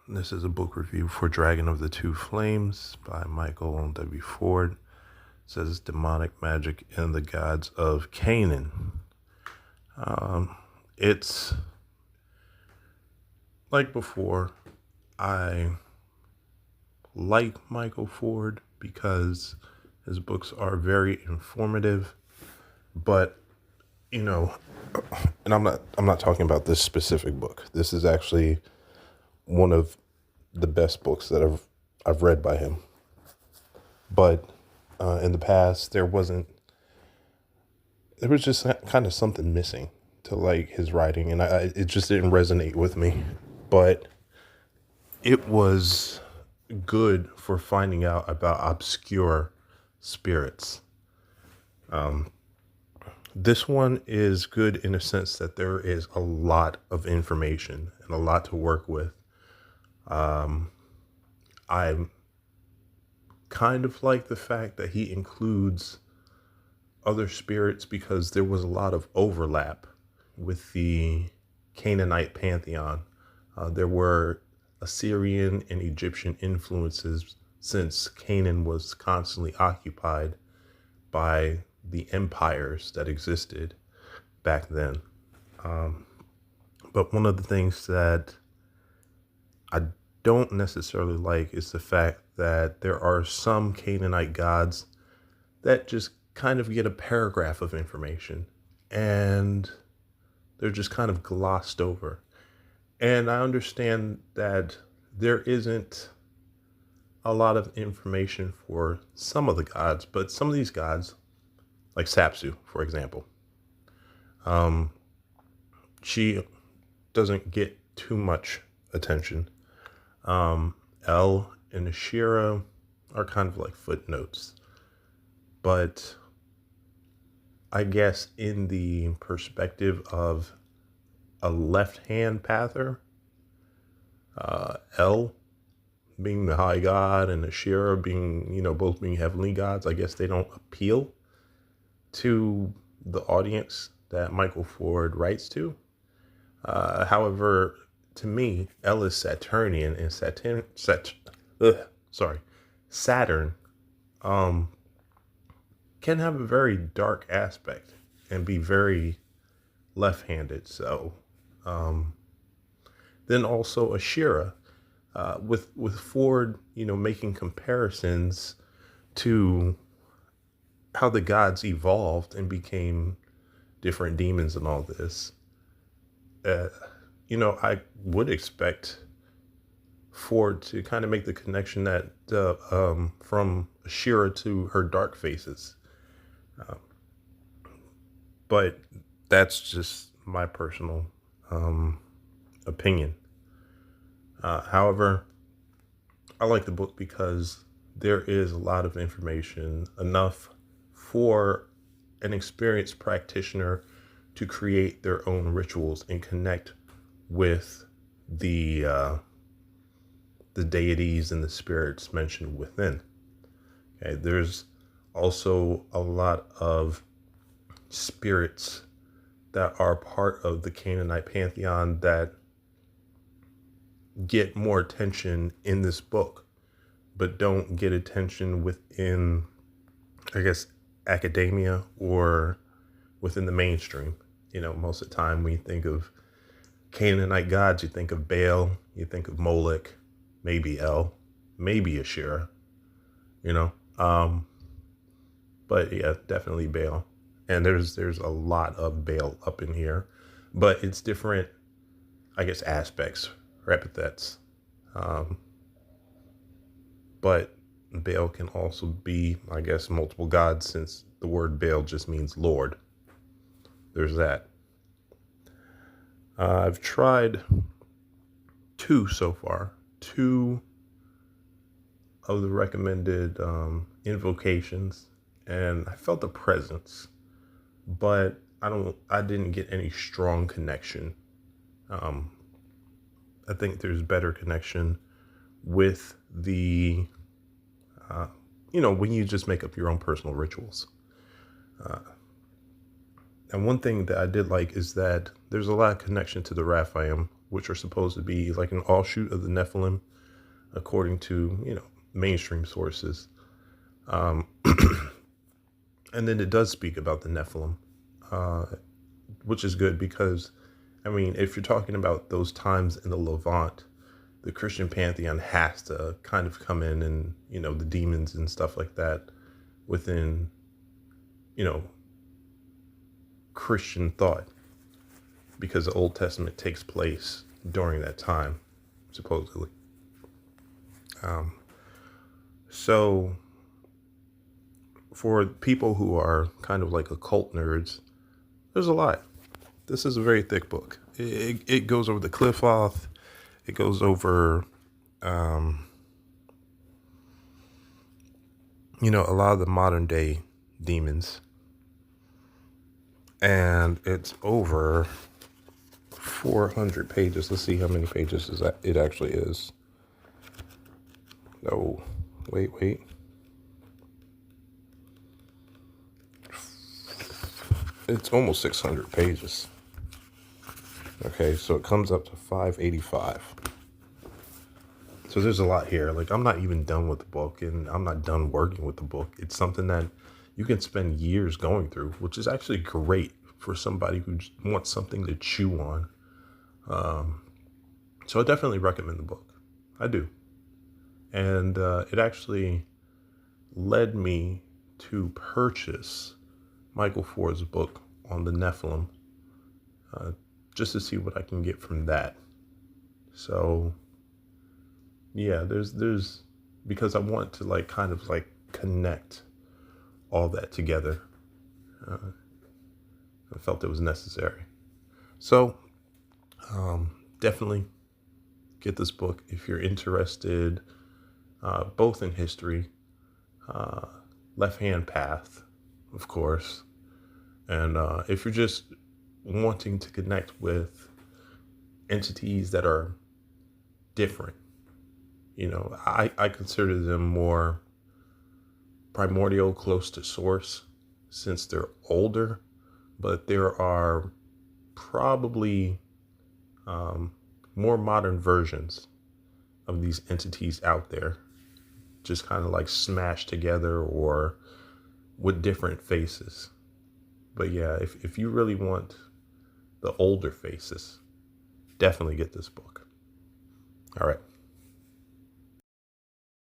This is a book review for Dragon of the Two Flames by Michael W. Ford. It says demonic magic and the gods of Canaan. It's like before, I like Michael Ford because his books are very informative, but and I'm not talking about this specific book. This is actually one of the best books that I've read by him. But in the past, there was just kind of something missing to like his writing, and it just didn't resonate with me. But it was good for finding out about obscure spirits. This one is good in a sense that there is a lot of information and a lot to work with. I kind of like the fact that he includes other spirits because there was a lot of overlap with the Canaanite pantheon. There were Assyrian and Egyptian influences since Canaan was constantly occupied by the empires that existed back then. But one of the things that I don't necessarily like is the fact that there are some Canaanite gods that just kind of get a paragraph of information and they're just kind of glossed over. And I understand that there isn't a lot of information for some of the gods, but some of these gods, like Sapsu, for example, she doesn't get too much attention. El and Ashira are kind of like footnotes. But I guess in the perspective of a left-hand pather, El being the high god and Ashira being, both being heavenly gods, I guess they don't appeal to the audience that Michael Ford writes to. However, to me, El is Saturnian, and Saturn can have a very dark aspect and be very left-handed. So then also Ashira, with Ford, making comparisons to how the gods evolved and became different demons and all this. I would expect Ford to kind of make the connection that from Ashira to her dark faces. But that's just my personal opinion. However, I like the book because there is a lot of information, enough for an experienced practitioner to create their own rituals and connect with the deities and the spirits mentioned within. Okay, there's also a lot of spirits that are part of the Canaanite pantheon that get more attention in this book, but don't get attention within, I guess, academia or within the mainstream. Most of the time when you think of Canaanite gods, you think of Baal, you think of Moloch, maybe El, maybe Ashira, but yeah, definitely Baal. And there's a lot of Baal up in here, but it's different, I guess, aspects or epithets. But Baal can also be, I guess, multiple gods, since the word Baal just means Lord. There's that. I've tried two so far, two of the recommended invocations, and I felt the presence, but I didn't get any strong connection. I think there's better connection with the, when you just make up your own personal rituals. And one thing that I did like is that there's a lot of connection to the Raphaim which are supposed to be like an offshoot of the Nephilim, according to, mainstream sources. Um, and then it does speak about the Nephilim, uh, which is good because, I mean, if you're talking about those times in the Levant, the Christian pantheon has to kind of come in and, the demons and stuff like that within, you know, Christian thought, because the Old Testament takes place during that time, supposedly. Um, so for people who are kind of like occult nerds, there's a lot. This is a very thick book. It goes over the Qliphoth. It goes over, a lot of the modern day demons. And it's over 400 pages. Let's see how many pages it actually is. No, wait. It's almost 600 pages. Okay, so it comes up to 585. So there's a lot here. Like, I'm not even done with the book, and I'm not done working with the book. It's something that you can spend years going through, which is actually great for somebody who wants something to chew on. So I definitely recommend the book. I do. And it actually led me to purchase Michael Ford's book on the Nephilim, just to see what I can get from that. So yeah, there's because I want to like kind of like connect all that together. I felt it was necessary. So definitely get this book if you're interested, both in history, Left Hand Path, of course, and if you're just wanting to connect with entities that are different. I consider them more primordial, close to source, since they're older, but there are probably more modern versions of these entities out there, just kind of like smashed together or with different faces. But yeah, if you really want the older faces, definitely get this book. All right.